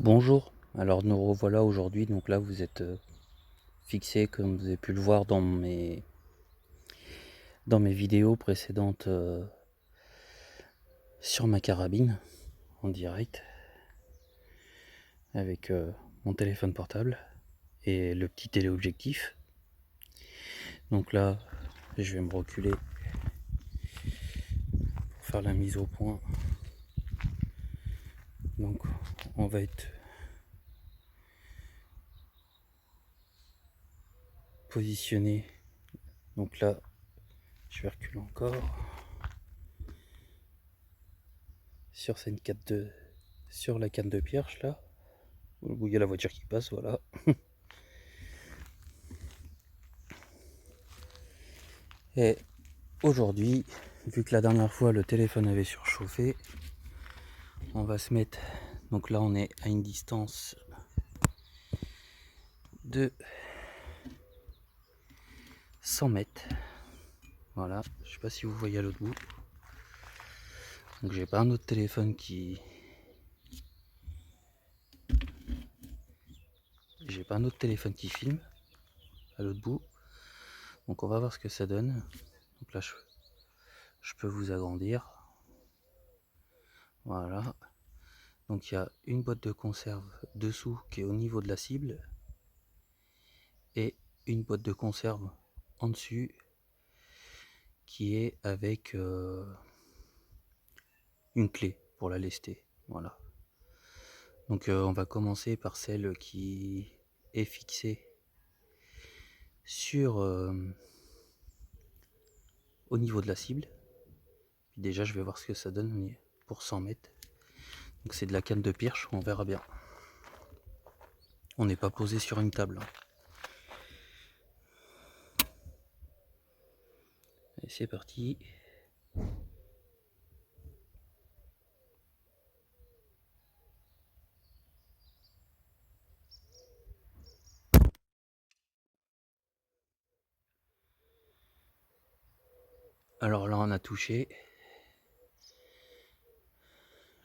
Bonjour, alors nous revoilà aujourd'hui, donc là vous êtes fixé comme vous avez pu le voir dans mes vidéos précédentes sur ma carabine en direct avec mon téléphone portable et le petit téléobjectif. Donc là je vais me reculer pour faire la mise au point. Donc on va être positionné, donc là je vais reculer encore sur la canne de perche là où il y a la voiture qui passe, voilà. Et aujourd'hui, vu que la dernière fois le téléphone avait surchauffé, on va se mettre, donc là on est à une distance de 100 mètres, voilà, je sais pas si vous voyez à l'autre bout. Donc j'ai pas un autre téléphone qui filme à l'autre bout, donc on va voir ce que ça donne. Donc là je peux vous agrandir, voilà. Donc il y a une boîte de conserve dessous qui est au niveau de la cible et une boîte de conserve en dessus qui est avec une clé pour la lester, voilà. Donc on va commencer par celle qui est fixée sur au niveau de la cible. Puis déjà je vais voir ce que ça donne pour 100 mètres. Donc c'est de la canne de perche, on verra bien. On n'est pas posé sur une table, hein. Et c'est parti. Alors là on a touché.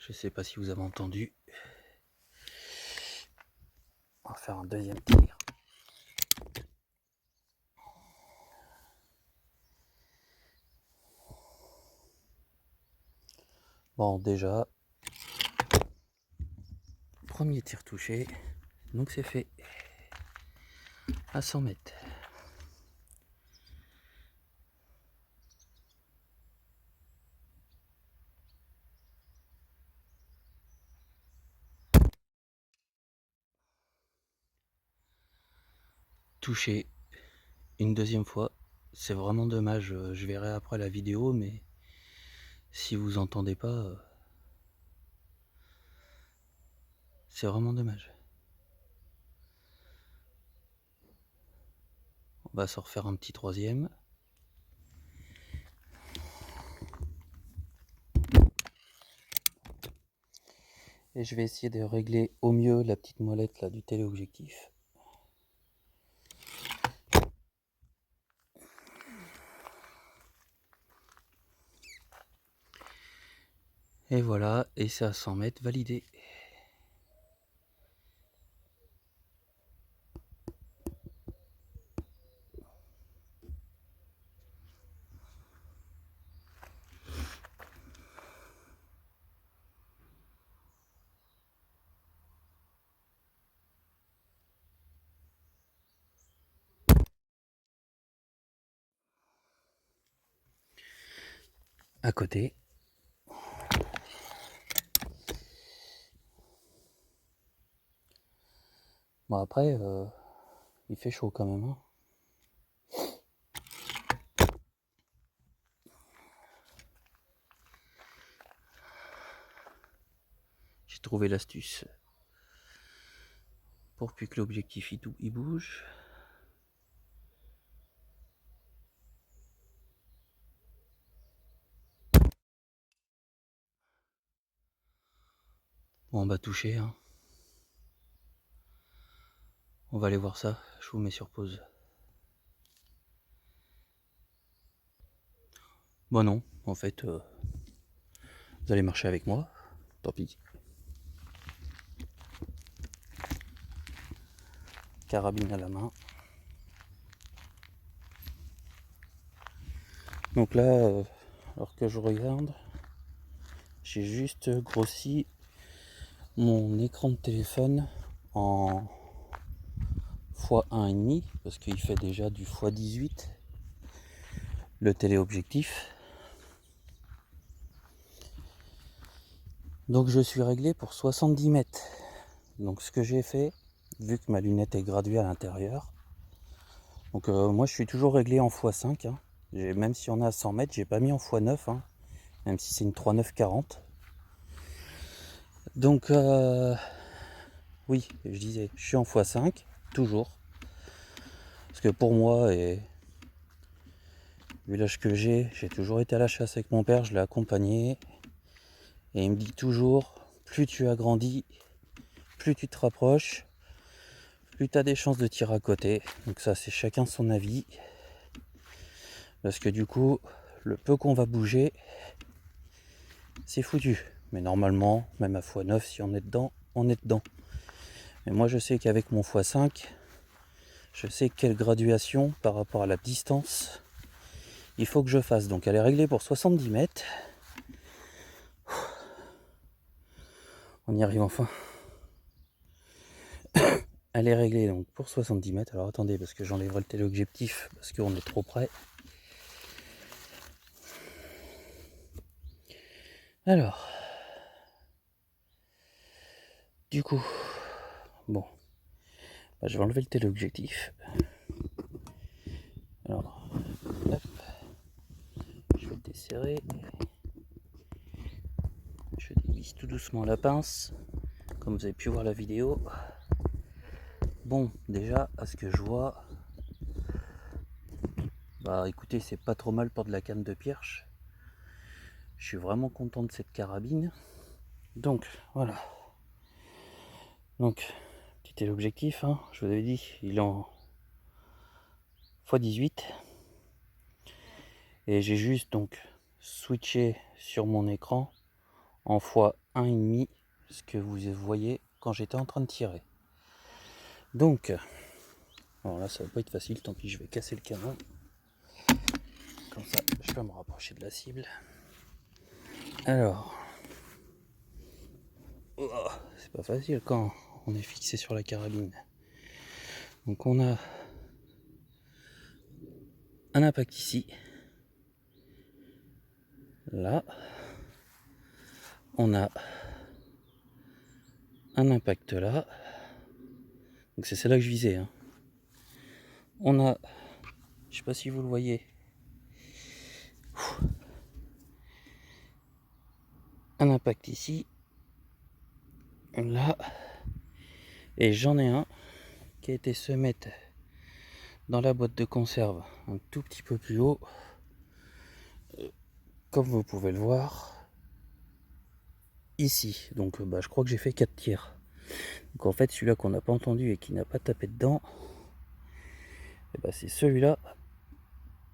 Je sais pas si vous avez entendu. On va faire un deuxième tir. Bon, déjà, premier tir touché, donc c'est fait à 100 mètres. Touché une deuxième fois, c'est vraiment dommage. Je verrai après la vidéo, mais si vous entendez pas, c'est vraiment dommage. On va se refaire un petit troisième. Et je vais essayer de régler au mieux la petite molette là du téléobjectif. Et voilà, et c'est à 100 mètres validé. À côté. Bon après, il fait chaud quand même, hein. J'ai trouvé l'astuce pour plus que l'objectif il bouge. Bon, on va toucher, hein. On va aller voir ça, je vous mets sur pause. Bon non, en fait, vous allez marcher avec moi, tant pis. carabine à la main. Donc là, alors que je regarde, j'ai juste grossi mon écran de téléphone en x1,5 parce qu'il fait déjà du x18 le téléobjectif. Donc je suis réglé pour 70 mètres. Donc ce que j'ai fait, vu que ma lunette est graduée à l'intérieur, donc moi je suis toujours réglé en x5. Hein. Même si on est à 100 mètres, j'ai pas mis en x9, hein, même si c'est une 3940. Donc oui, je disais, je suis en x5, toujours. Parce que pour moi, et vu l'âge que j'ai toujours été à la chasse avec mon père, je l'ai accompagné. Et il me dit toujours, plus tu agrandis, plus tu te rapproches, plus tu as des chances de tirer à côté. Donc ça, c'est chacun son avis. Parce que du coup, le peu qu'on va bouger, c'est foutu. Mais normalement, même à x9, si on est dedans, on est dedans. Mais moi, je sais qu'avec mon x5, je sais quelle graduation par rapport à la distance il faut que je fasse. Donc elle est réglée pour 70 mètres. On y arrive enfin. Elle est réglée donc pour 70 mètres. Alors attendez, parce que j'enlèverai le téléobjectif parce qu'on est trop près. Alors, du coup, bon, bah, je vais enlever le téléobjectif. Alors, hop, je vais le desserrer. Je dévisse tout doucement la pince, comme vous avez pu voir la vidéo. Bon, déjà, à ce que je vois, bah écoutez, c'est pas trop mal pour de la canne de perche. Je suis vraiment content de cette carabine. Donc, voilà. Donc, petit téléobjectif, hein, je vous avais dit, il est en x18. Et j'ai juste donc switché sur mon écran en x1,5, ce que vous voyez quand j'étais en train de tirer. Donc, alors là ça va pas être facile, tant pis, je vais casser le canon. Comme ça, je peux me rapprocher de la cible. Alors, oh, c'est pas facile quand on est fixé sur la carabine. Donc on a un impact ici. Là, on a un impact là. Donc c'est celle-là que je visais. Hein. On a, je sais pas si vous le voyez, un impact ici, là, et j'en ai un qui a été se mettre dans la boîte de conserve un tout petit peu plus haut, comme vous pouvez le voir ici. Donc bah, je crois que j'ai fait 4 tirs. Donc en fait celui-là qu'on n'a pas entendu et qui n'a pas tapé dedans, et bah, c'est celui-là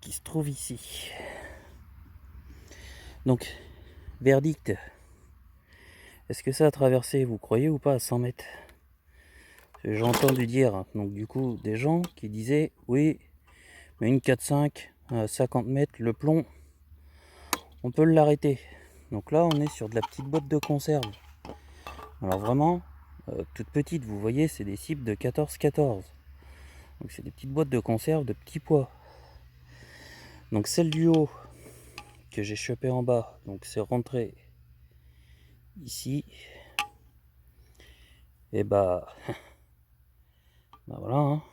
qui se trouve ici. Donc verdict, est-ce que ça a traversé, vous croyez ou pas, à 100 mètres? J'ai entendu dire, donc du coup, des gens qui disaient, oui, mais une 4.5 à 50 mètres, le plomb, on peut l'arrêter. Donc là, on est sur de la petite boîte de conserve. Alors vraiment, toute petite, vous voyez, c'est des cibles de 14-14. Donc c'est des petites boîtes de conserve de petits poids. Donc celle du haut, que j'ai chopé en bas, donc c'est rentré ici. Et bah voilà, hein.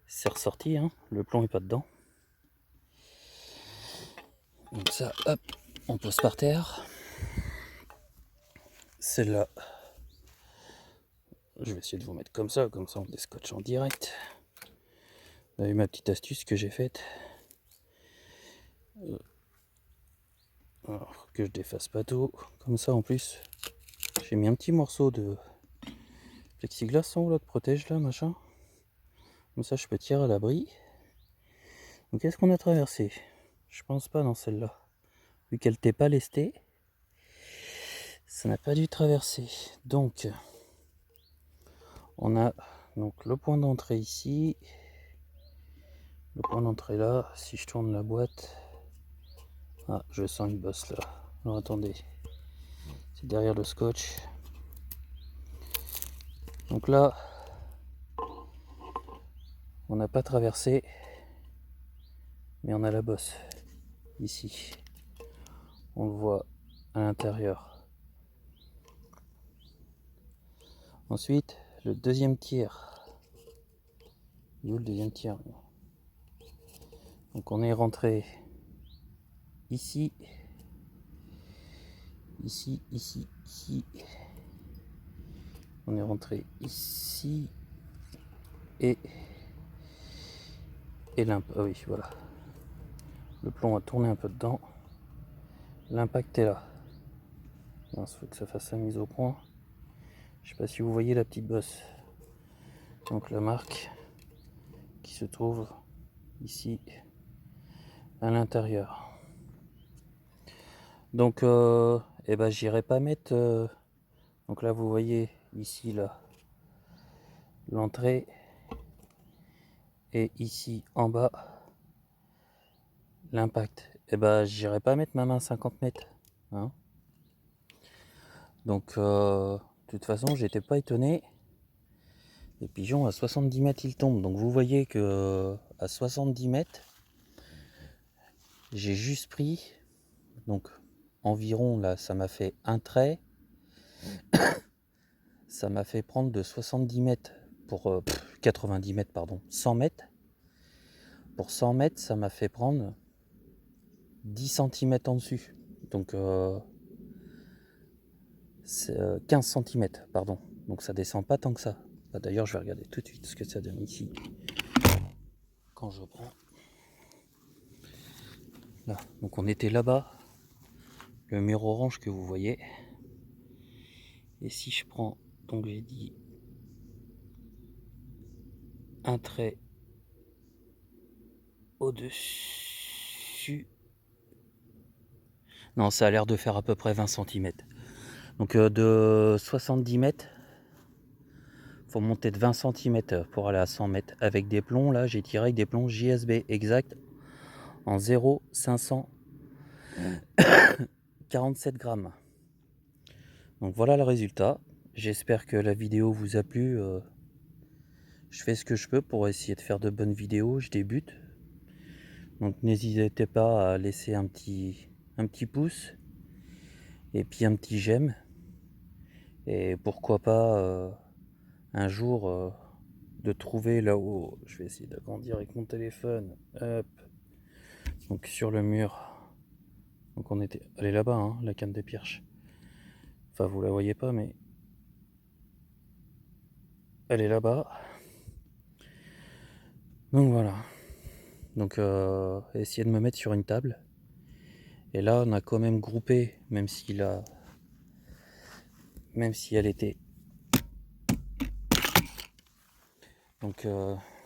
C'est ressorti, hein. Le plomb est pas dedans. Donc ça, hop, on pose par terre. Celle-là, je vais essayer de vous mettre comme ça on descotche en direct. Vous avez ma petite astuce que j'ai faite. Alors que je défasse pas tout. Comme ça en plus, j'ai mis un petit morceau de plexiglas en haut là, de protège là, machin. Comme ça je peux tirer à l'abri. Donc qu'est-ce qu'on a traversé? Je pense pas dans celle-là. Vu qu'elle n'était pas lestée, ça n'a pas dû traverser. Donc on a Donc le point d'entrée ici, le point d'entrée là, si je tourne la boîte, ah je sens une bosse là, alors attendez, c'est derrière le scotch. Donc là, on n'a pas traversé, mais on a la bosse ici, on le voit à l'intérieur. Ensuite, le deuxième tiers. Où le deuxième tiers? Donc on est rentré ici, ici, ici, ici. On est rentré ici et l'impact. Ah oui, voilà. Le plomb a tourné un peu dedans. L'impact est là. Il faut que ça fasse sa mise au point. Je sais pas si vous voyez la petite bosse. Donc la marque qui se trouve ici à l'intérieur. Donc eh ben j'irai pas mettre donc là vous voyez ici là l'entrée et ici en bas l'impact. Et ben j'irai pas mettre ma main 50 mètres hein. Donc de toute façon j'étais pas étonné. Les pigeons à 70 mètres ils tombent. Donc vous voyez que à 70 mètres j'ai juste pris donc environ là ça m'a fait un trait. Ça m'a fait prendre de 70 mètres pour 90 mètres pardon 100 mètres. Pour 100 mètres ça m'a fait prendre 10 cm en dessus. Donc 15 cm pardon. Donc ça descend pas tant que ça. Bah, d'ailleurs je vais regarder tout de suite ce que ça donne ici. Quand je prends là, donc on était là-bas, le mur orange que vous voyez. Et si je prends, donc j'ai dit un trait au-dessus. Non, ça a l'air de faire à peu près 20 cm. Donc de 70 mètres, faut monter de 20 cm pour aller à 100 mètres. Avec des plombs, là j'ai tiré avec des plombs JSB exact en 0,547 grammes. Donc voilà le résultat. J'espère que la vidéo vous a plu. Je fais ce que je peux pour essayer de faire de bonnes vidéos. Je débute. Donc n'hésitez pas à laisser un petit pouce. Et puis un petit j'aime. Et pourquoi pas un jour de trouver là-haut. Je vais essayer d'agrandir avec mon téléphone. Hop. Donc sur le mur. Donc on était. Elle est là-bas, hein, la canne de Pirche. Enfin vous la voyez pas mais. Elle est là-bas. Donc voilà. Donc essayer de me mettre sur une table. Et là on a quand même groupé, même si elle était. Donc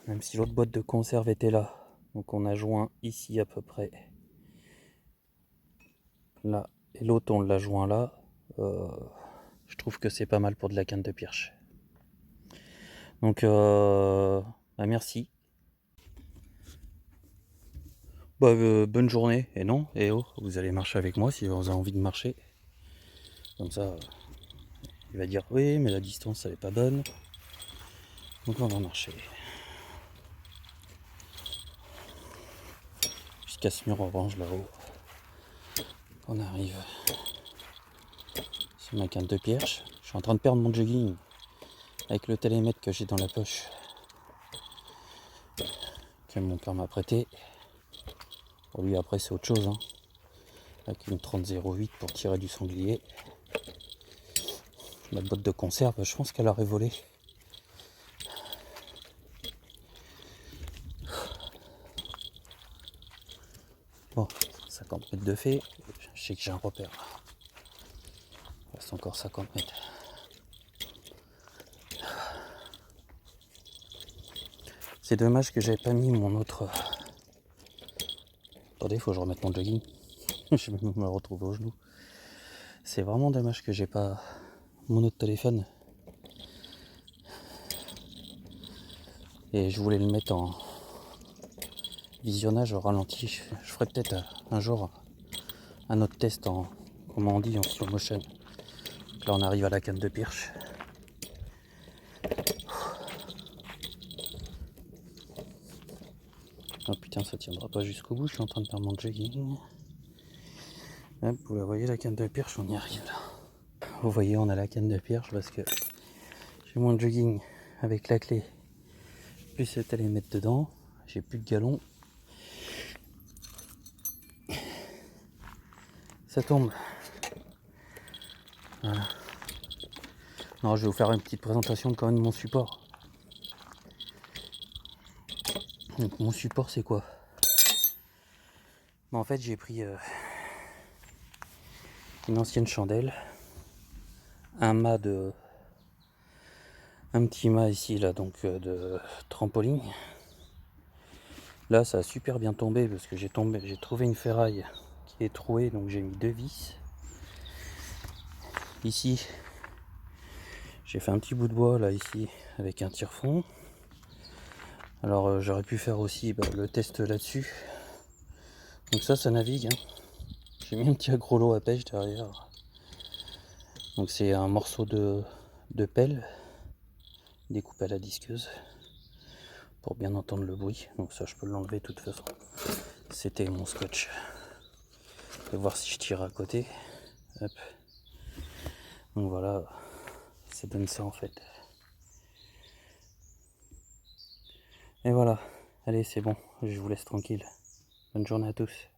même si l'autre boîte de conserve était là. Donc on a joint ici à peu près. Là. Et l'autre on l'a joint là. Je trouve que c'est pas mal pour de la canne de Pirche. Donc bah merci. Bah, bonne journée. Et non, et oh, vous allez marcher avec moi si vous avez envie de marcher. Comme ça, il va dire oui, mais la distance elle est pas bonne. Donc on va marcher. Jusqu'à ce mur orange là-haut. On arrive. C'est ma canne de Pirche. Je suis en train de perdre mon jogging avec le télémètre que j'ai dans la poche. Que mon père m'a prêté. Pour lui après c'est autre chose. Hein. Avec une 30-08 pour tirer du sanglier. La boîte de conserve, je pense qu'elle aurait volé. Bon, 50 mètres de fait. Je sais que j'ai un repère. Il reste encore 50 mètres. C'est dommage que j'avais pas mis mon autre. Attendez, il faut que je remette mon jogging. Je vais me retrouver au genou. C'est vraiment dommage que j'ai pas mon autre téléphone. Et je voulais le mettre en visionnage au ralenti. Je ferai peut-être un jour un autre test en, comment on dit, en slow motion. Donc là on arrive à la canne de perche. Oh putain, ça tiendra pas jusqu'au bout, je suis en train de faire mon jogging. Hop, vous la voyez la canne de perche, on y arrive là. Vous voyez, on a la canne de perche parce que j'ai mon jogging avec la clé, plus c'est à les mettre dedans. J'ai plus de galon. Ça tombe. Voilà. Non, je vais vous faire une petite présentation quand même de mon support. Donc mon support c'est quoi? En fait j'ai pris une ancienne chandelle, un petit mât ici là, donc de trampoline. Là ça a super bien tombé parce que j'ai trouvé une ferraille qui est trouée, donc j'ai mis 2 vis. Ici j'ai fait un petit bout de bois là ici avec un tire-fond. Alors j'aurais pu faire aussi le test là-dessus. Donc ça navigue, hein. J'ai mis un petit agro-lot à pêche derrière. Donc c'est un morceau de pelle découpé à la disqueuse pour bien entendre le bruit. Donc ça je peux l'enlever de toute façon. C'était mon scotch. Je vais voir si je tire à côté. Hop. Donc voilà, ça donne ça en fait. Et voilà, allez c'est bon, je vous laisse tranquille. Bonne journée à tous.